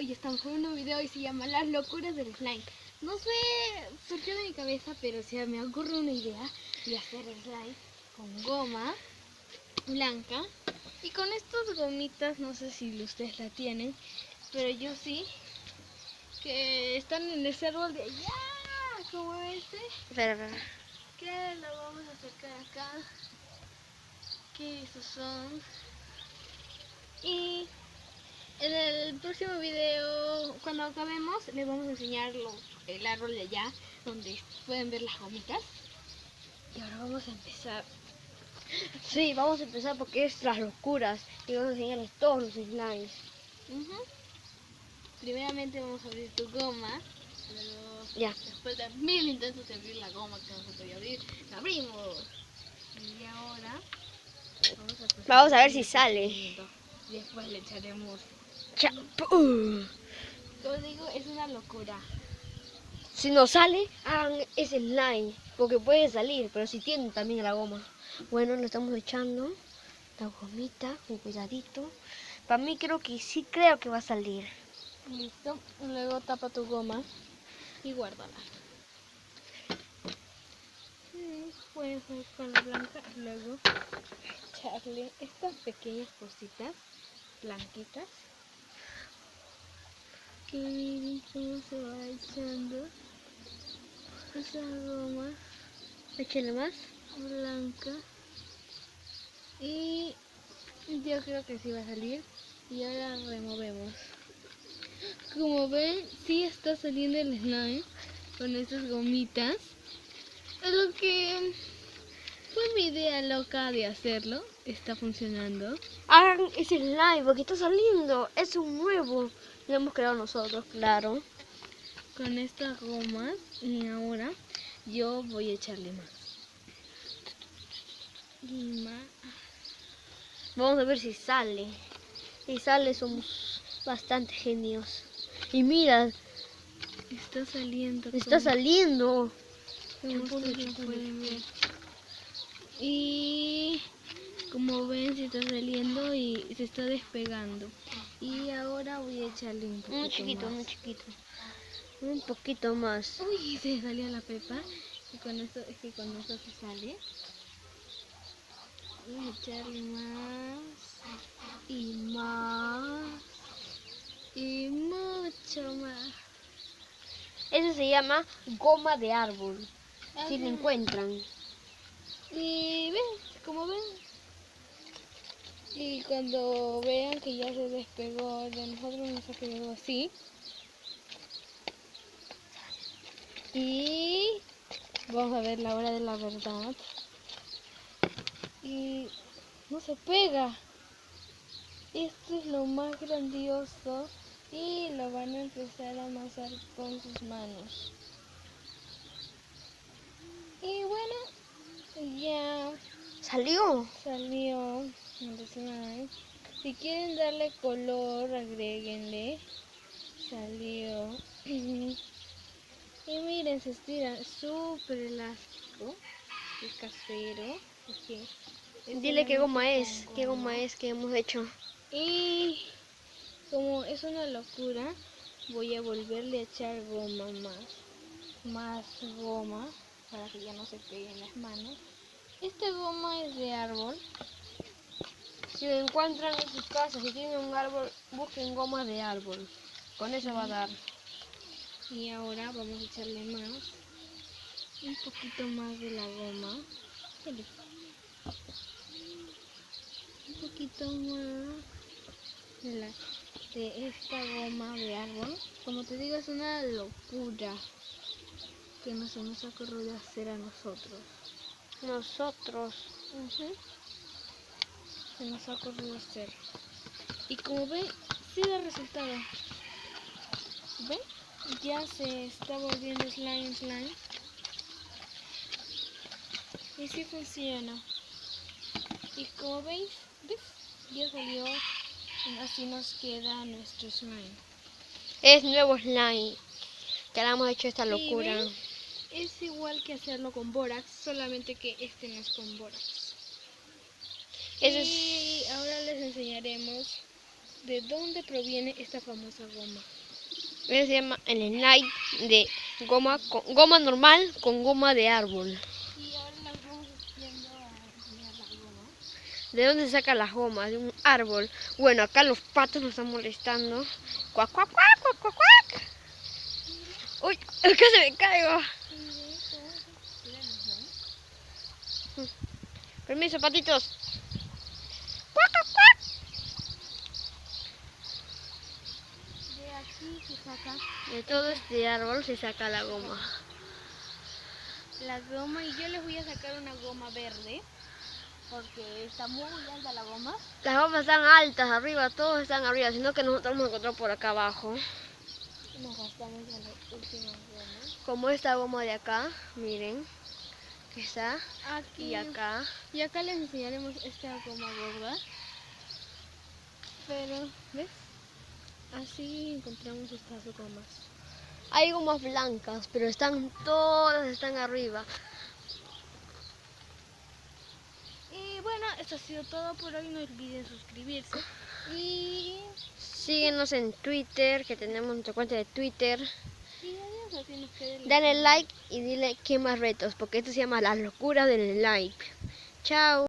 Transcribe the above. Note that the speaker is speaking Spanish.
Hoy estamos con un nuevo video y se llama Las locuras del slime. No sé, surgió de mi cabeza, pero se me ocurre una idea de hacer slime con goma blanca y con estas gomitas, no sé si ustedes la tienen, pero yo sí, que están en ese árbol de allá, como este. Espera. Que lo vamos a acercar acá, que esos son. Y en el próximo video, cuando acabemos, les vamos a enseñar el árbol de allá, donde pueden ver las gomitas. Y ahora vamos a empezar. Sí, vamos a empezar porque es las locuras y vamos a enseñarles todos los slimes. Primeramente vamos a abrir tu goma. Luego, Ya. después de 1000 intentos de abrir la goma que no se podía abrir, la abrimos. Y ahora Vamos a ver si sale. y después le echaremos. Champú. Como digo, es una locura. Si no sale, hagan ese slime porque puede salir, pero si tienen también la goma. Bueno, le estamos echando la gomita con cuidadito. Para mí creo que va a salir. Listo. Luego tapa tu goma y guárdala. Puedes ir con la blanca. Luego echarle estas pequeñas cositas blanquitas. Que miren cómo se va echando esa goma Échale más. blanca. Y yo creo que sí va a salir. Y ahora removemos. Como ven, sí está saliendo el slime con esas gomitas. Es lo que fue mi idea loca de hacerlo. Está funcionando. Hagan ese slime porque está saliendo. Es un nuevo. Lo hemos creado nosotros, claro. Con estas gomas. Y ahora yo voy a echarle más. Y más. Vamos a ver si sale. Si sale, somos bastante genios. Y mira, Está saliendo. está saliendo. Como ustedes lo pueden ver. Y como ven, se está saliendo y se está despegando. Y ahora voy a echarle un poquito Muy chiquito, más. muy chiquito. Un poquito más. Uy, se salió la pepa. Y con esto, es que con esto se sale. Voy a echarle más. Y más. Y mucho más. Eso se llama goma de árbol. Si la Ajá. encuentran. Y ven, como ven. Y cuando vean que ya se despegó de nosotros, nos ha quedado así. Y vamos a ver la hora de la verdad. Y no se pega. Esto es lo más grandioso. Y lo van a empezar a amasar con sus manos. Y bueno, ya ¿Salió? salió el slime. Si quieren darle color, agréguenle. Salió. Y miren, se estira, súper elástico, es casero. Dile qué goma es. ¿Qué goma es que hemos hecho? Y como es una locura, voy a volverle a echar goma más goma, para que ya no se pegue en las manos. Esta goma es de árbol. Si lo encuentran en sus casas, si tienen un árbol, busquen goma de árbol. Con eso va a dar. Y ahora vamos a echarle más, un poquito más de la goma. Un poquito más de esta goma de árbol. Como te digo, es una locura que no se nos ha ocurrido hacer a nosotros. Nosotros. Se nos ha ocurrido hacer. Y como ven, sí da resultado. ¿Ven? Ya se está volviendo slime. Y sí funciona. Y como veis, ¿ves? Ya salió. Así nos queda nuestro slime. Es nuevo slime. Que le hemos hecho esta Sí, locura. ¿ven? Es igual que hacerlo con bórax, solamente que este no es con bórax. Eso Y es... ahora les enseñaremos de dónde proviene esta famosa goma. Ese se llama el slime de goma normal con goma de árbol. Y ahora las vamos haciendo a enseñar la goma. ¿De dónde se saca la goma? De un árbol. Bueno, acá los patos nos están molestando. Cuac, cuac, cuac, cuac, cuac, cuac. Uy, acá se me caigo. Permiso, patitos. Cuac, cuac, cuac. De aquí se saca De todo este árbol se saca la goma. la goma y yo les voy a sacar una goma verde porque está muy alta la goma. Las gomas están altas arriba, todos están arriba, sino que nosotros hemos encontrado por acá abajo. Nos gastamos en las últimas gomas. Como esta goma de acá, miren, que está. Aquí Y acá. y acá les enseñaremos esta goma gorda. Pero, ¿ves? Así encontramos estas gomas. Hay gomas blancas, pero todas están arriba. Y bueno, esto ha sido todo por hoy. No olviden suscribirse. Y Síguenos en Twitter, que tenemos nuestra cuenta de Twitter. adiós, así nos queda el Dale like y dile qué más retos, porque esto se llama Las Locuras del Like. Chao.